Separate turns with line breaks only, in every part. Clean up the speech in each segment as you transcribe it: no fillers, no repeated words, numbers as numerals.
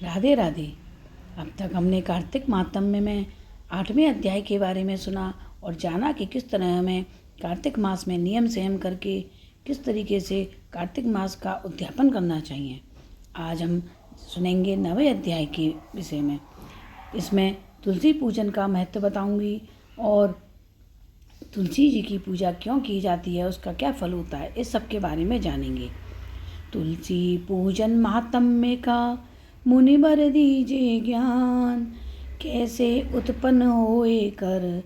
राधे राधे। अब तक हमने कार्तिक मातम्य में 8वें अध्याय के बारे में सुना और जाना कि किस तरह हमें कार्तिक मास में नियम संयम करके किस तरीके से कार्तिक मास का उद्यापन करना चाहिए। आज हम सुनेंगे 9वें अध्याय के विषय में। इसमें तुलसी पूजन का महत्व बताऊंगी और तुलसी जी की पूजा क्यों की जाती है, उसका क्या फल होता है, इस सब के बारे में जानेंगे। तुलसी पूजन महात्म्य का मुनिवर दीजिए ज्ञान, कैसे उत्पन्न होए कर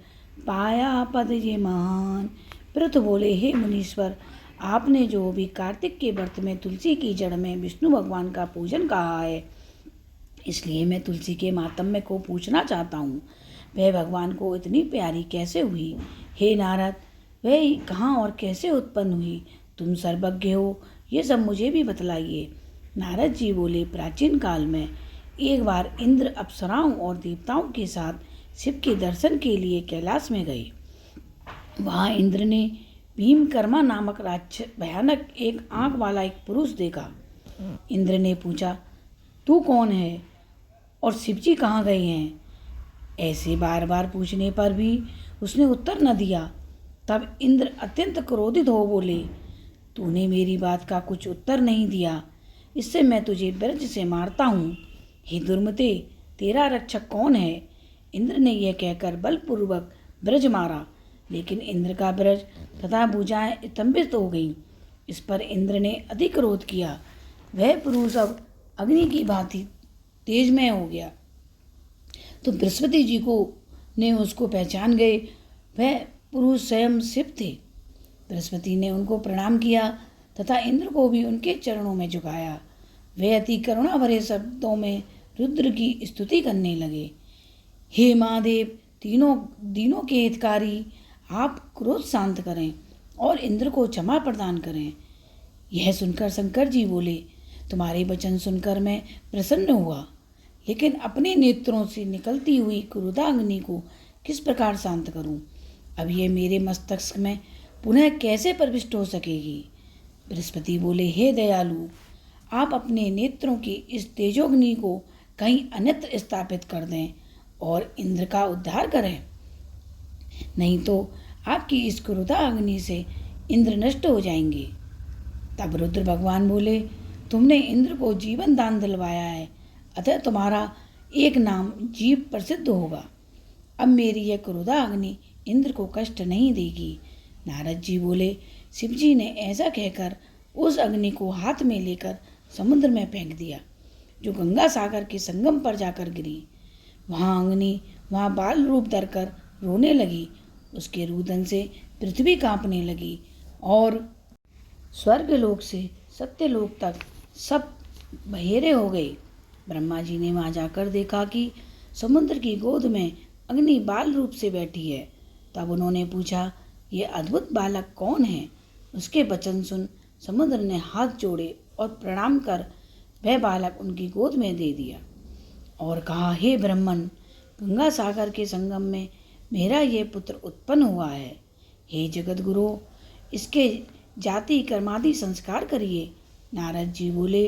पाया पद ये मान। पृथ बोले, हे मुनीश्वर, आपने जो भी कार्तिक के व्रत में तुलसी की जड़ में विष्णु भगवान का पूजन कहा है, इसलिए मैं तुलसी के महात्म्य को पूछना चाहता हूँ। वह भगवान को इतनी प्यारी कैसे हुई? हे नारद, वह कहाँ और कैसे उत्पन्न हुई? तुम सर्वज्ञ हो, ये सब मुझे भी बतलाइए। नारद जी बोले, प्राचीन काल में एक बार इंद्र अप्सराओं और देवताओं के साथ शिव के दर्शन के लिए कैलाश में गए। वहाँ इंद्र ने भीमकर्मा नामक राक्षस भयानक एक आंख वाला एक पुरुष देखा। इंद्र ने पूछा, तू कौन है और शिवजी कहाँ गए हैं? ऐसे बार बार पूछने पर भी उसने उत्तर न दिया। तब इंद्र अत्यंत क्रोधित हो बोले, तूने मेरी बात का कुछ उत्तर नहीं दिया, इससे मैं तुझे ब्रज से मारता हूँ। हे दुर्मते, तेरा रक्षक कौन है? इंद्र ने यह कहकर बलपूर्वक ब्रज मारा, लेकिन इंद्र का ब्रज तथा भुजाएं स्तंभित हो गईं। इस पर इंद्र ने अधिक क्रोध किया। वह पुरुष अब अग्नि की भांति तेजमय हो गया। तो बृहस्पति जी को ने उसको पहचान गए। वह पुरुष स्वयं शिव थे। बृहस्पति ने उनको प्रणाम किया तथा इंद्र को भी उनके चरणों में झुकाया। वे अति करुणा भरे शब्दों में रुद्र की स्तुति करने लगे। हे महादेव, तीनों दीनों के हितकारी, आप क्रोध शांत करें और इंद्र को क्षमा प्रदान करें। यह सुनकर शंकर जी बोले, तुम्हारे वचन सुनकर मैं प्रसन्न हुआ, लेकिन अपने नेत्रों से निकलती हुई क्रोधाग्नि को किस प्रकार शांत करूं? अब यह मेरे मस्तक में पुनः कैसे प्रविष्ट हो सकेगी? बृहस्पति बोले, हे दयालु, आप अपने नेत्रों की इस तेजोग्नि को कहीं अन्यत्र स्थापित कर दें और इंद्र का उद्धार करें, नहीं तो आपकी इस क्रोधाग्नि से इंद्र नष्ट हो जाएंगे। तब रुद्र भगवान बोले, तुमने इंद्र को जीवन दान दिलवाया है, अतः तुम्हारा एक नाम जीव प्रसिद्ध होगा। अब मेरी यह क्रोधाग्नि इंद्र को कष्ट नहीं देगी। नारद जी बोले, शिवजी ने ऐसा कहकर उस अग्नि को हाथ में लेकर समुद्र में फेंक दिया, जो गंगा सागर के संगम पर जाकर गिरी। वहाँ बाल रूप धरकर रोने लगी। उसके रुदन से पृथ्वी कांपने लगी और स्वर्गलोक से सत्यलोक तक सब बहेरे हो गए। ब्रह्मा जी ने वहाँ जाकर देखा कि समुद्र की गोद में अग्नि बाल रूप से बैठी है। तब उन्होंने पूछा, ये अद्भुत बालक कौन है? उसके वचन सुन समुद्र ने हाथ जोड़े और प्रणाम कर वह बालक उनकी गोद में दे दिया और कहा, हे ब्रह्मन, गंगा सागर के संगम में मेरा ये पुत्र उत्पन्न हुआ है। हे जगत गुरु, इसके जाति कर्मादि संस्कार करिए। नारद जी बोले,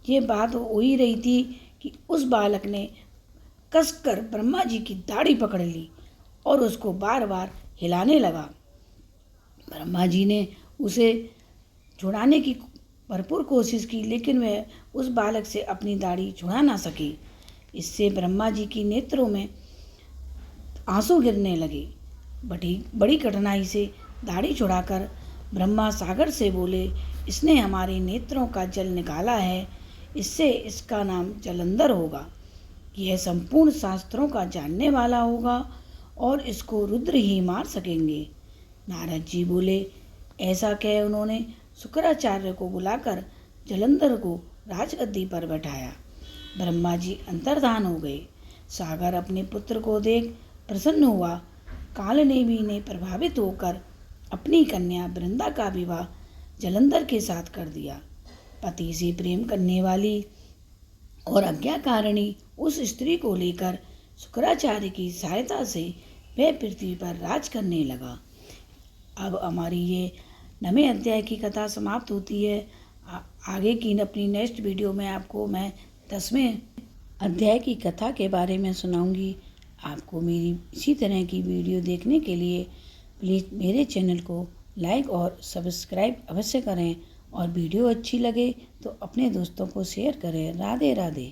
ये बात हो ही रही थी कि उस बालक ने कसकर ब्रह्मा जी की दाढ़ी पकड़ ली और उसको बार बार हिलाने लगा। ब्रह्मा जी ने उसे छुड़ाने की भरपूर कोशिश की, लेकिन वह उस बालक से अपनी दाढ़ी छुड़ा ना सकी। इससे ब्रह्मा जी की नेत्रों में आंसू गिरने लगे। बड़ी कठिनाई से दाढ़ी छुड़ाकर ब्रह्मा सागर से बोले, इसने हमारे नेत्रों का जल निकाला है, इससे इसका नाम जलंधर होगा। यह संपूर्ण शास्त्रों का जानने वाला होगा और इसको रुद्र ही मार सकेंगे। नारद जी बोले, ऐसा कह उन्होंने शुक्राचार्य को बुलाकर जलंधर को राजगद्दी पर बैठाया। ब्रह्मा जी अंतर्धान हो गए। सागर अपने पुत्र को देख प्रसन्न हुआ। कालनेमी ने प्रभावित होकर अपनी कन्या वृंदा का विवाह जलंधर के साथ कर दिया। पति से प्रेम करने वाली और आज्ञाकारिणी उस स्त्री को लेकर शुक्राचार्य की सहायता से वह पृथ्वी पर राज करने लगा। अब हमारी ये 9वें अध्याय की कथा समाप्त होती है। आगे की अपनी नेक्स्ट वीडियो में आपको मैं 10वें अध्याय की कथा के बारे में सुनाऊंगी। आपको मेरी इसी तरह की वीडियो देखने के लिए प्लीज़ मेरे चैनल को लाइक और सब्सक्राइब अवश्य करें और वीडियो अच्छी लगे तो अपने दोस्तों को शेयर करें। राधे राधे।